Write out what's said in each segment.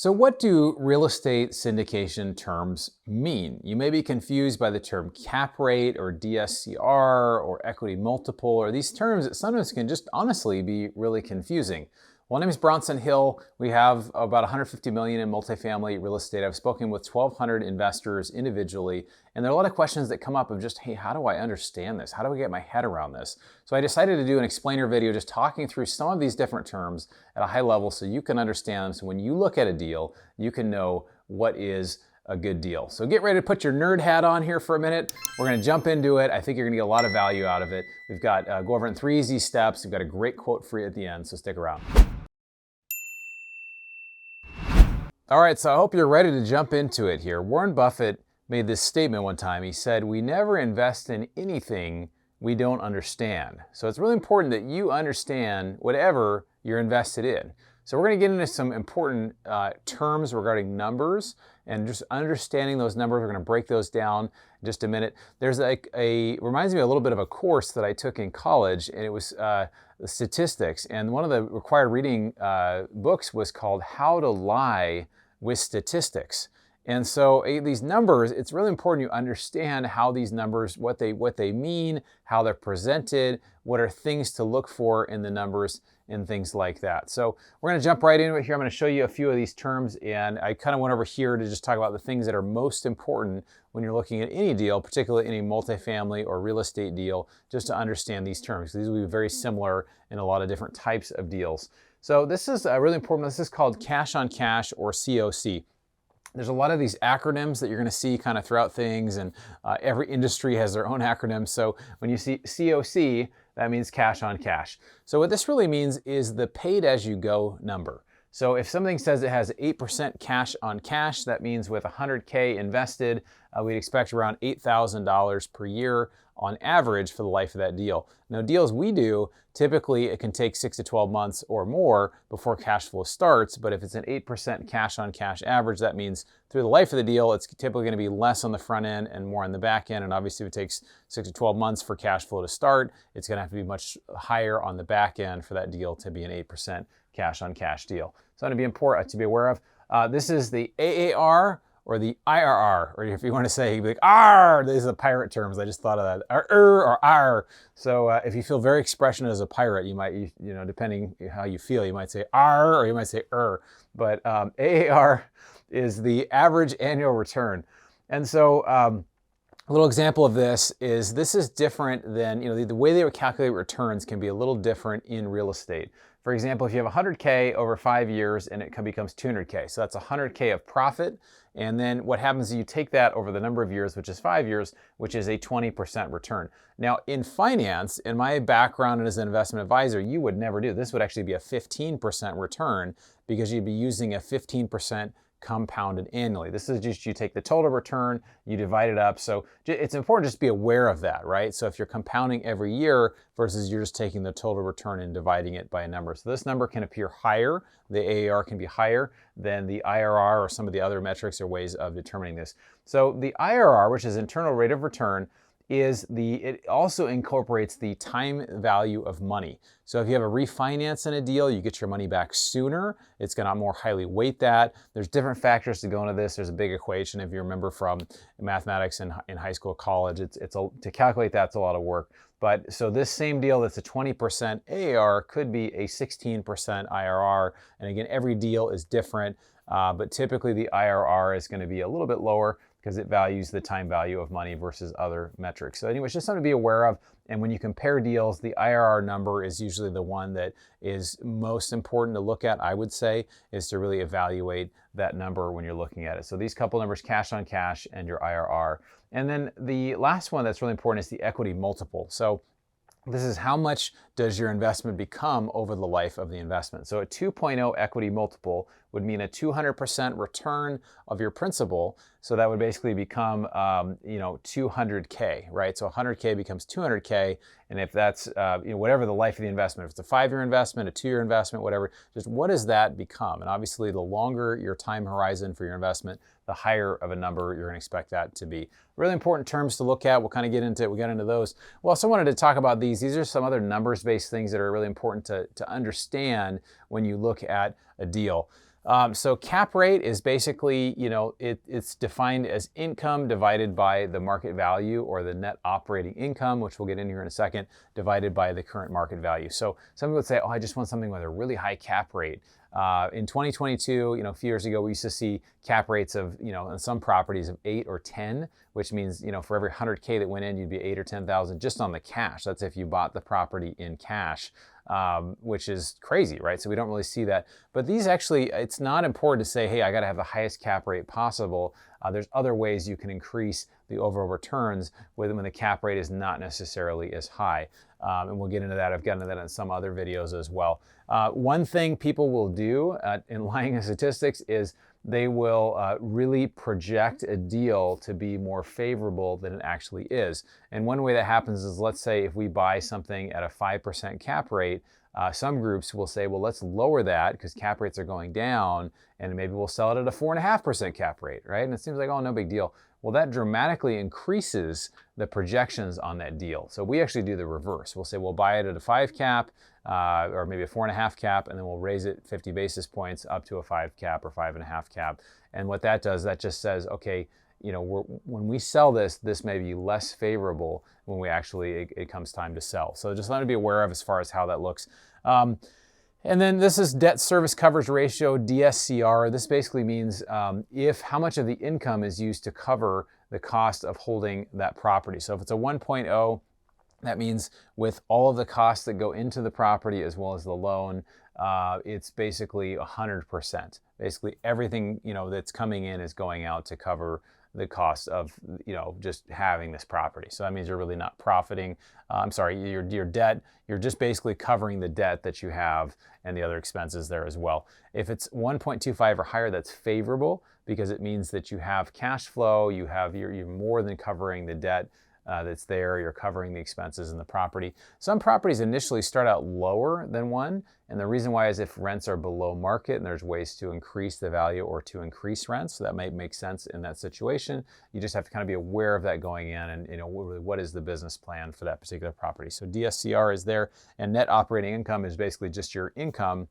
So what do real estate syndication terms mean? You may be confused by the term cap rate or DSCR or equity multiple, or these terms that sometimes can just honestly be really confusing. Well, my name is Bronson Hill. We have about 150 million in multifamily real estate. I've spoken with 1,200 investors individually, and there are a lot of questions that come up of just, hey, how do I understand this? How do I get my head around this? So I decided to do an explainer video just talking through some of these different terms at a high level so you can understand them. So when you look at a deal, you can know what is a good deal. So get ready to put your nerd hat on here for a minute. We're going to jump into it. I think you're going to get a lot of value out of it. We've got go over it in 3 easy steps. We've got a great quote for you at the end, so stick around. All right, so I hope you're ready to jump into it here. Warren Buffett made this statement one time. He said, "We never invest in anything we don't understand." So it's really important that you understand whatever you're invested in. So we're going to get into some important terms regarding numbers and just understanding those numbers. We're going to break those down in just a minute. There's reminds me a little bit of a course that I took in college, and it was statistics. And one of the required reading books was called How to Lie with Statistics. And so these numbers, it's really important you understand how these numbers, what they mean, how they're presented, what are things to look for in the numbers and things like that. So we're going to jump right into it here. I'm going to show you a few of these terms, and I kind of went over here to just talk about the things that are most important when you're looking at any deal, particularly any multifamily or real estate deal, just to understand these terms. These will be very similar in a lot of different types of deals. So this is really important. This is called cash on cash, or COC. There's a lot of these acronyms that you're going to see kind of throughout things, and every industry has their own acronyms. So when you see COC, that means cash on cash. So what this really means is the paid as you go number. So if something says it has 8% cash on cash, that means with 100K invested, we'd expect around $8,000 per year on average for the life of that deal. Now, deals we do, typically it can take 6 to 12 months or more before cash flow starts, but if it's an 8% cash on cash average, that means through the life of the deal, it's typically going to be less on the front end and more on the back end. And obviously, if it takes 6 to 12 months for cash flow to start, it's going to have to be much higher on the back end for that deal to be an 8% cash on cash deal. So that'd be important to be aware of. This is the AAR or the IRR, or if you want to say, like, R, these are the pirate terms. I just thought of that, or R. So if you feel very expressionate as a pirate, you might, depending how you feel, you might say R or you might say But AAR is the average annual return. And so a little example of this is different than, the way they would calculate returns can be a little different in real estate. For example, if you have 100K over 5 years and it becomes 200K, so that's 100K of profit. And then what happens is you take that over the number of years, which is 5 years, which is a 20% return. Now, in finance, in my background and as an investment advisor, you would never do this. Would actually be a 15% return because you'd be using a 15% compounded annually. This is just, you take the total return, you divide it up. So it's important just to be aware of that, right? So if you're compounding every year versus you're just taking the total return and dividing it by a number. So this number can appear higher, the AAR can be higher than the IRR or some of the other metrics or ways of determining this. So the IRR, which is internal rate of return, it also incorporates the time value of money. So if you have a refinance in a deal, you get your money back sooner. It's going to more highly weight that. There's different factors to go into this. There's a big equation, if you remember from mathematics in high school, college. To calculate that's a lot of work. But so this same deal that's a 20% AAR could be a 16% IRR. And again, every deal is different, but typically the IRR is going to be a little bit lower because it values the time value of money versus other metrics. So anyway, it's just something to be aware of. And when you compare deals, the IRR number is usually the one that is most important to look at, I would say, is to really evaluate that number when you're looking at it. So these couple numbers, cash on cash and your IRR. And then the last one that's really important is the equity multiple. So this is how much does your investment become over the life of the investment. So a 2.0 equity multiple would mean a 200% return of your principal. So that would basically become, 200K, right? So 100K becomes 200K. And if that's, whatever the life of the investment, if it's a 5-year investment, a 2-year investment, whatever, just what does that become? And obviously the longer your time horizon for your investment, the higher of a number you're going to expect that to be. Really important terms to look at. We'll kind of get into it. We got into those. Well, so I wanted to talk about these. These are some other numbers-based things that are really important to understand when you look at a deal. So cap rate is basically, it's defined as income divided by the market value, or the net operating income, which we'll get in here in a second, divided by the current market value. So some people would say, oh, I just want something with a really high cap rate. In 2022, a few years ago, we used to see cap rates of, in some properties of 8 or 10, which means, for every 100K that went in, you'd be 8 or 10,000 just on the cash. That's if you bought the property in cash. Which is crazy, right? So we don't really see that. But these actually, it's not important to say, hey, I got to have the highest cap rate possible. There's other ways you can increase the overall returns when the cap rate is not necessarily as high. And we'll get into that. I've gotten into that in some other videos as well. One thing people will do in lying in statistics is they will really project a deal to be more favorable than it actually is. And one way that happens is, let's say if we buy something at a 5% cap rate, some groups will say, well, let's lower that because cap rates are going down, and maybe we'll sell it at a 4.5% cap rate, right? And it seems like, oh, no big deal. Well, that dramatically increases the projections on that deal. So we actually do the reverse. We'll say we'll buy it at a 5 cap, or maybe a 4.5 cap, and then we'll raise it 50 basis points up to a 5 cap or 5.5 cap. And what that does, that just says, okay, when we sell this may be less favorable when we actually, it comes time to sell. So just something to be aware of as far as how that looks. And then this is debt service coverage ratio, DSCR. This basically means how much of the income is used to cover the cost of holding that property. So if it's a 1.0, that means with all of the costs that go into the property as well as the loan, it's basically 100%. Basically everything that's coming in is going out to cover the cost of just having this property. So that means you're really not profiting. Your debt, you're just basically covering the debt that you have and the other expenses there as well. If it's 1.25 or higher, that's favorable because it means that you have cash flow, you're more than covering the debt that's there, you're covering the expenses in the property. Some properties initially start out lower than 1, and the reason why is if rents are below market and there's ways to increase the value or to increase rents, so that might make sense in that situation. You just have to kind of be aware of that going in, and what is the business plan for that particular property. So DSCR is there, and net operating income is basically just your income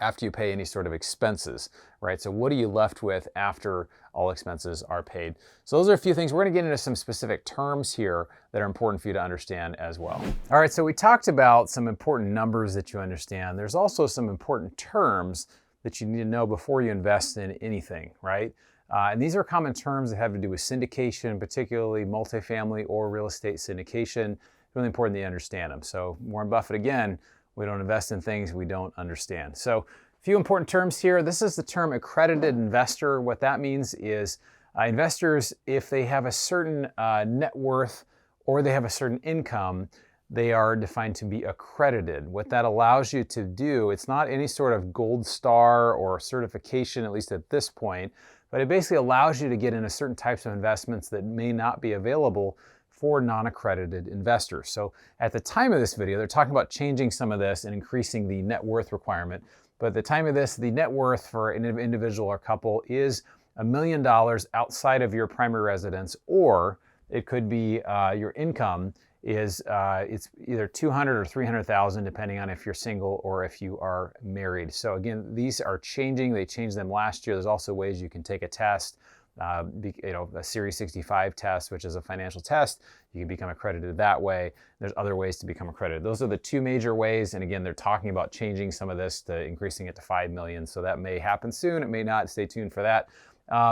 after you pay any sort of expenses, right? So what are you left with after all expenses are paid? So those are a few things. We're going to get into some specific terms here that are important for you to understand as well. All right, so we talked about some important numbers that you understand. There's also some important terms that you need to know before you invest in anything, right? And these are common terms that have to do with syndication, particularly multifamily or real estate syndication. It's really important that you understand them. So Warren Buffett, again, we don't invest in things we don't understand. So a few important terms here. This is the term accredited investor. What that means is investors, if they have a certain net worth or they have a certain income, they are defined to be accredited. What that allows you to do, it's not any sort of gold star or certification, at least at this point, but it basically allows you to get into certain types of investments that may not be available for non-accredited investors. So at the time of this video, they're talking about changing some of this and increasing the net worth requirement. But at the time of this, the net worth for an individual or couple is $1 million outside of your primary residence, or it could be your income is it's either 200 or 300,000 depending on if you're single or if you are married. So again, these are changing. They changed them last year. There's also ways you can take a test. A Series 65 test, which is a financial test. You can become accredited that way. There's other ways to become accredited. Those are the two major ways. And again, they're talking about changing some of this to increasing it to 5 million. So that may happen soon. It may not. Stay tuned for that.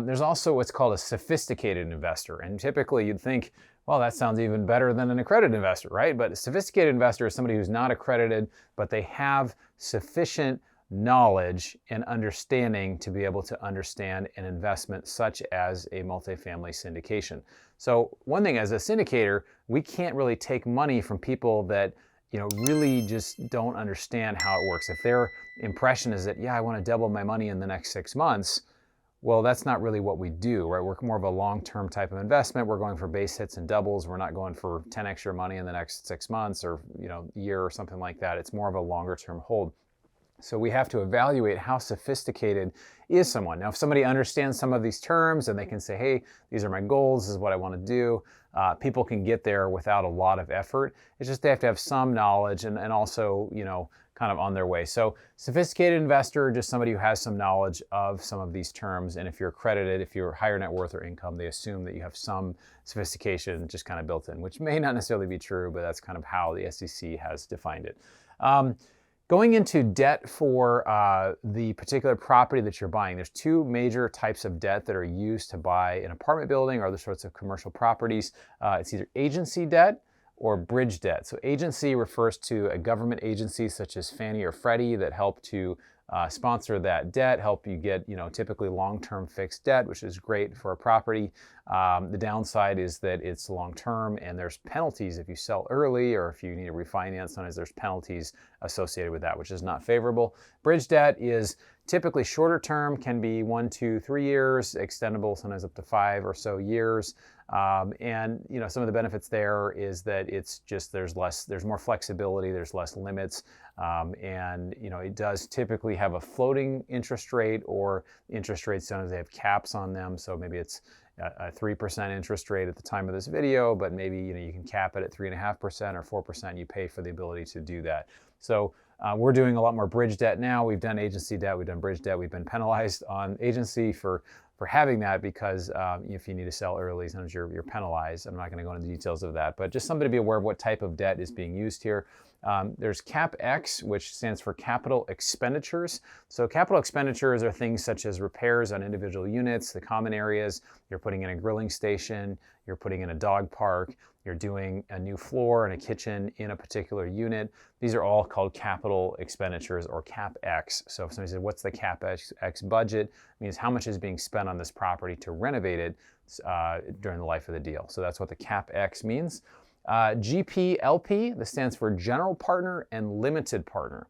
There's also what's called a sophisticated investor. And typically you'd think, well, that sounds even better than an accredited investor, right? But a sophisticated investor is somebody who's not accredited, but they have sufficient knowledge and understanding to be able to understand an investment such as a multifamily syndication. So one thing, as a syndicator, we can't really take money from people that really just don't understand how it works. If their impression is that, yeah, I want to double my money in the next 6 months, well, that's not really what we do, right? We're more of a long-term type of investment. We're going for base hits and doubles. We're not going for 10 extra money in the next 6 months or year or something like that. It's more of a longer-term hold. So we have to evaluate how sophisticated is someone. Now, if somebody understands some of these terms and they can say, hey, these are my goals, this is what I want to do, people can get there without a lot of effort. It's just they have to have some knowledge and also, kind of on their way. So sophisticated investor, just somebody who has some knowledge of some of these terms. And if you're accredited, if you're higher net worth or income, they assume that you have some sophistication just kind of built in, which may not necessarily be true, but that's kind of how the SEC has defined it. Going into debt for the particular property that you're buying, there's two major types of debt that are used to buy an apartment building or other sorts of commercial properties. It's either agency debt or bridge debt. So agency refers to a government agency such as Fannie or Freddie that help to sponsor that debt, help you get, typically long-term fixed debt, which is great for a property. The downside is that it's long-term and there's penalties if you sell early or if you need to refinance. Sometimes there's penalties associated with that, which is not favorable. Bridge debt is typically shorter term, can be 1, 2, 3 years, extendable sometimes up to 5 or so years. And some of the benefits there is that it's just there's more flexibility, there's less limits, and it does typically have a floating interest rate, or interest rates sometimes they have caps on them. So maybe it's a 3% interest rate at the time of this video, but maybe you can cap it at 3.5% or 4%. You pay for the ability to do that. So we're doing a lot more bridge debt now. We've done agency debt, we've done bridge debt. We've been penalized on agency for having that because if you need to sell early, sometimes you're penalized. I'm not going to go into the details of that, but just something to be aware of what type of debt is being used here. There's CapX, which stands for capital expenditures. So capital expenditures are things such as repairs on individual units, the common areas. You're putting in a grilling station, you're putting in a dog park, you're doing a new floor and a kitchen in a particular unit. These are all called capital expenditures, or CapX. So if somebody said, what's the CapX budget? It means how much is being spent on this property to renovate it during the life of the deal. So that's what the CapX means. GPLP, this stands for general partner and limited partner.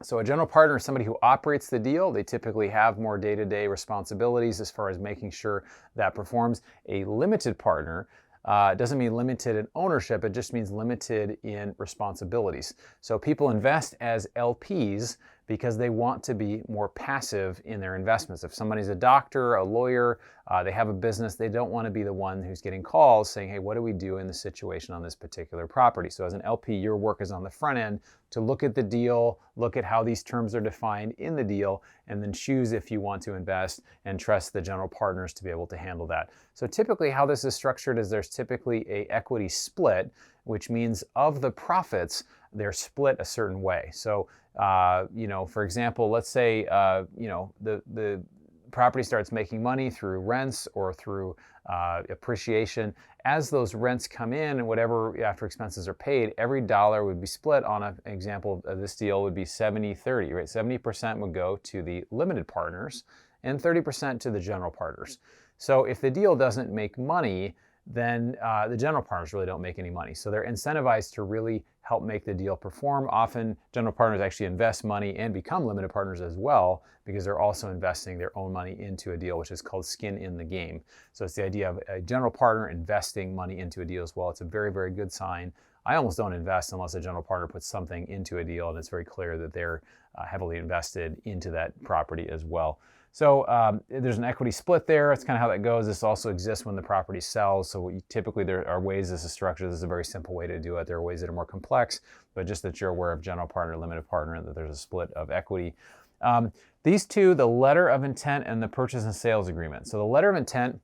So a general partner is somebody who operates the deal. They typically have more day-to-day responsibilities as far as making sure that performs. A limited partner doesn't mean limited in ownership, it just means limited in responsibilities. So people invest as LPs because they want to be more passive in their investments. If somebody's a doctor, a lawyer, they have a business, they don't want to be the one who's getting calls saying, hey, what do we do in the situation on this particular property? So as an LP, your work is on the front end to look at the deal, look at how these terms are defined in the deal, and then choose if you want to invest and trust the general partners to be able to handle that. So typically how this is structured is there's typically a equity split, which means of the profits, they're split a certain way. So, for example, let's say, the property starts making money through rents or through appreciation. As those rents come in and whatever after expenses are paid, every dollar would be split on an example of this deal would be 70-30, right? 70% would go to the limited partners and 30% to the general partners. So if the deal doesn't make money, then the general partners really don't make any money. So they're incentivized to really help make the deal perform. Often general partners actually invest money and become limited partners as well because they're also investing their own money into a deal, which is called skin in the game. So it's the idea of a general partner investing money into a deal as well. It's a very, very good sign. I almost don't invest unless a general partner puts something into a deal and it's very clear that they're heavily invested into that property as well. So there's an equity split there. That's kind of how that goes. This also exists when the property sells. So typically there are ways this is structured. This is a very simple way to do it. There are ways that are more complex, but just that you're aware of general partner, limited partner, and that there's a split of equity. These two, the letter of intent and the purchase and sales agreement. So the letter of intent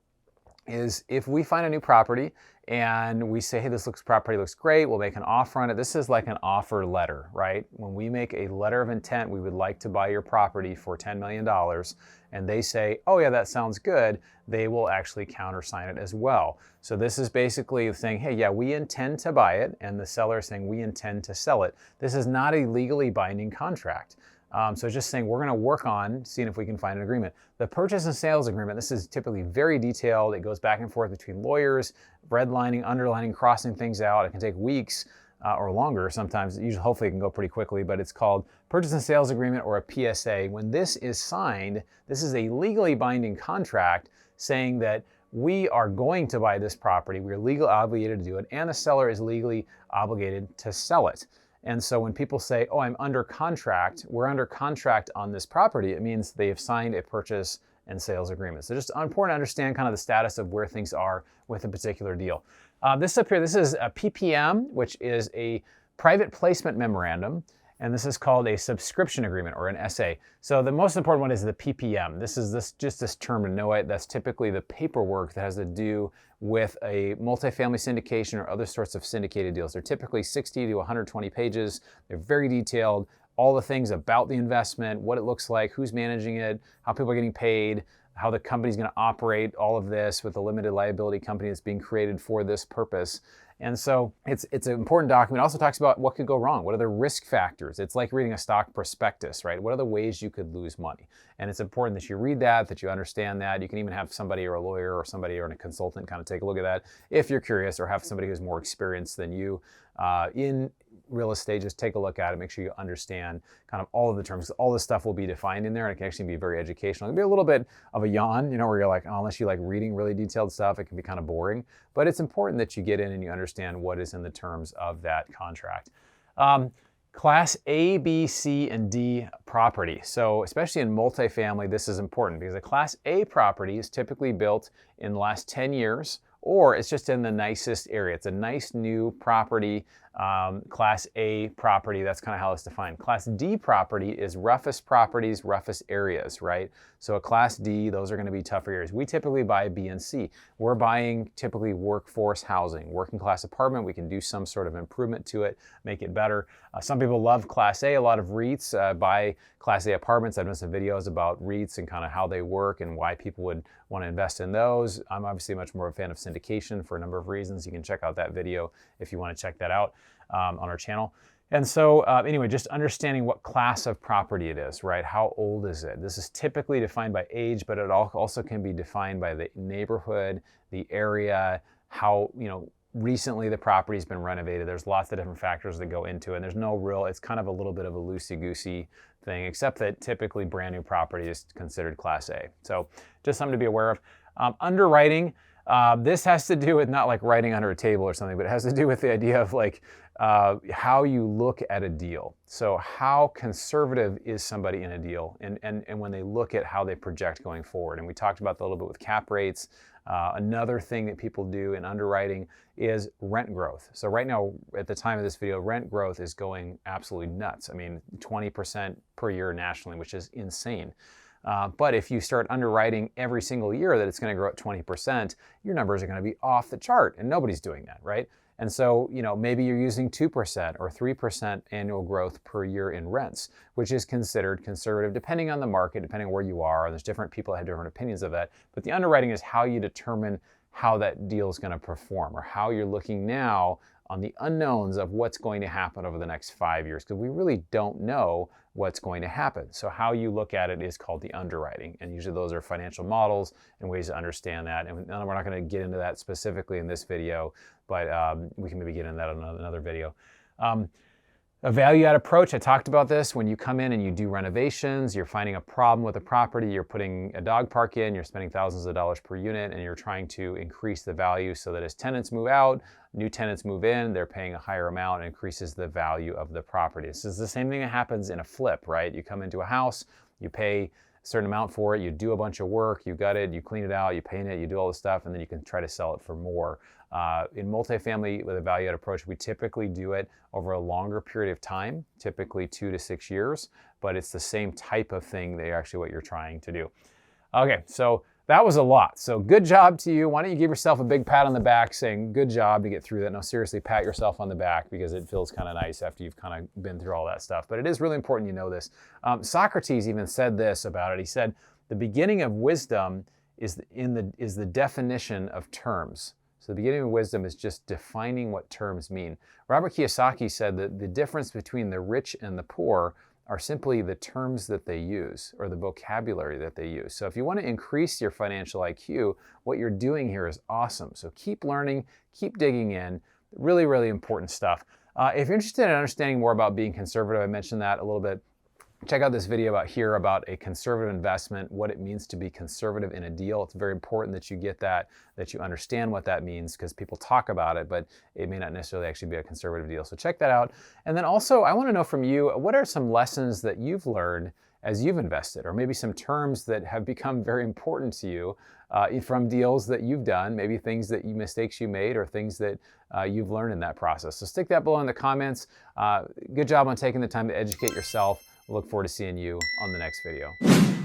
is if we find a new property and we say, hey, this property looks great, we'll make an offer on it. This is like an offer letter, right? When we make a letter of intent, we would like to buy your property for $10 million, and they say, oh yeah, that sounds good, they will actually countersign it as well. So this is basically saying, hey, yeah, we intend to buy it, and the seller is saying, we intend to sell it. This is not a legally binding contract. So it's just saying we're going to work on seeing if we can find an agreement. The purchase and sales agreement, this is typically very detailed. It goes back and forth between lawyers, redlining, underlining, crossing things out. It can take weeks or longer sometimes. Usually, hopefully it can go pretty quickly, but it's called purchase and sales agreement or a PSA. When this is signed, this is a legally binding contract saying that we are going to buy this property. We are legally obligated to do it, and the seller is legally obligated to sell it. And so when people say, oh, I'm under contract, we're under contract on this property, it means they have signed a purchase and sales agreement. So just important to understand kind of the status of where things are with a particular deal. This up here, this is a PPM, which is a private placement memorandum. and this is called a subscription agreement or an SA. So the most important one is the PPM. This is just this term to know it. That's typically the paperwork that has to do with a multifamily syndication or other sorts of syndicated deals. They're typically 60 to 120 pages. They're very detailed. All the things about the investment, what it looks like, who's managing it, how people are getting paid, how the company's going to operate, all of this with a limited liability company that's being created for this purpose. And so it's an important document. It also talks about what could go wrong. What are the risk factors? It's like reading a stock prospectus, right? What are the ways you could lose money? And it's important that you read that you understand that. You can even have somebody or a lawyer or somebody or a consultant kind of take a look at that if you're curious, or have somebody who's more experienced than you in real estate. Just take a look at it, make sure you understand kind of all of the terms. All this stuff will be defined in there, and it can actually be very educational. It can be a little bit of a yawn, where you're like, oh, unless you like reading really detailed stuff, it can be kind of boring. But it's important that you get in and you understand what is in the terms of that contract. Class A, B, C, and D property. So especially in multifamily, this is important because a Class A property is typically built in the last 10 years, or it's just in the nicest area. It's a nice new property, Class A property. That's kind of how it's defined. Class D property is roughest properties, roughest areas, right? So a Class D, those are going to be tougher areas. We typically buy B and C. We're buying typically workforce housing, working class apartment. We can do some sort of improvement to it, make it better. Some people love Class A. A lot of REITs buy Class A apartments. I've done some videos about REITs and kind of how they work and why people would want to invest in those. I'm obviously much more a fan of syndication for a number of reasons. You can check out that video if you want to check that out on our channel. And so anyway, just understanding what class of property it is, right? How old is it? This is typically defined by age, but it also can be defined by the neighborhood, the area, how, recently the property's been renovated. There's lots of different factors that go into it. And there's no real, it's kind of a little bit of a loosey-goosey thing, except that typically brand new property is considered Class A. So just something to be aware of. Underwriting, this has to do with not like writing under a table or something, but it has to do with the idea of like how you look at a deal. So how conservative is somebody in a deal, and when they look at how they project going forward. And we talked about that a little bit with cap rates. Another thing that people do in underwriting is rent growth. So right now, at the time of this video, rent growth is going absolutely nuts. I mean, 20% per year nationally, which is insane. But if you start underwriting every single year that it's going to grow at 20%, your numbers are going to be off the chart, and nobody's doing that, right? And so, maybe you're using 2% or 3% annual growth per year in rents, which is considered conservative, depending on the market, depending on where you are. There's different people that have different opinions of that. But the underwriting is how you determine how that deal is going to perform, or how you're looking now on the unknowns of what's going to happen over the next 5 years, because we really don't know what's going to happen. So how you look at it is called the underwriting. And usually those are financial models and ways to understand that. And we're not going to get into that specifically in this video, but we can maybe get into that in another video. A value-add approach, I talked about this. When you come in and you do renovations, you're finding a problem with a property, you're putting a dog park in, you're spending thousands of dollars per unit, and you're trying to increase the value so that as tenants move out, new tenants move in, they're paying a higher amount, and increases the value of the property. This is the same thing that happens in a flip, right? You come into a house, you pay a certain amount for it, you do a bunch of work, you gut it, you clean it out, you paint it, you do all this stuff, and then you can try to sell it for more. In multifamily with a value-add approach, we typically do it over a longer period of time, typically 2 to 6 years, but it's the same type of thing that actually what you're trying to do. Okay, so that was a lot. So good job to you. Why don't you give yourself a big pat on the back saying good job to get through that. No, seriously, pat yourself on the back, because it feels kind of nice after you've kind of been through all that stuff. But it is really important you know this. Socrates even said this about it. He said, the beginning of wisdom is the definition of terms. So the beginning of wisdom is just defining what terms mean. Robert Kiyosaki said that the difference between the rich and the poor are simply the terms that they use, or the vocabulary that they use. So if you want to increase your financial IQ, what you're doing here is awesome. So keep learning, keep digging in. Really, really important stuff. If you're interested in understanding more about being conservative, I mentioned that a little bit. Check out this video about a conservative investment, what it means to be conservative in a deal. It's very important that you get that you understand what that means, because people talk about it, but it may not necessarily actually be a conservative deal. So check that out. And then also, I want to know from you, what are some lessons that you've learned as you've invested, or maybe some terms that have become very important to you from deals that you've done, maybe mistakes you made or things that you've learned in that process. So stick that below in the comments. Good job on taking the time to educate yourself. We'll look forward to seeing you on the next video.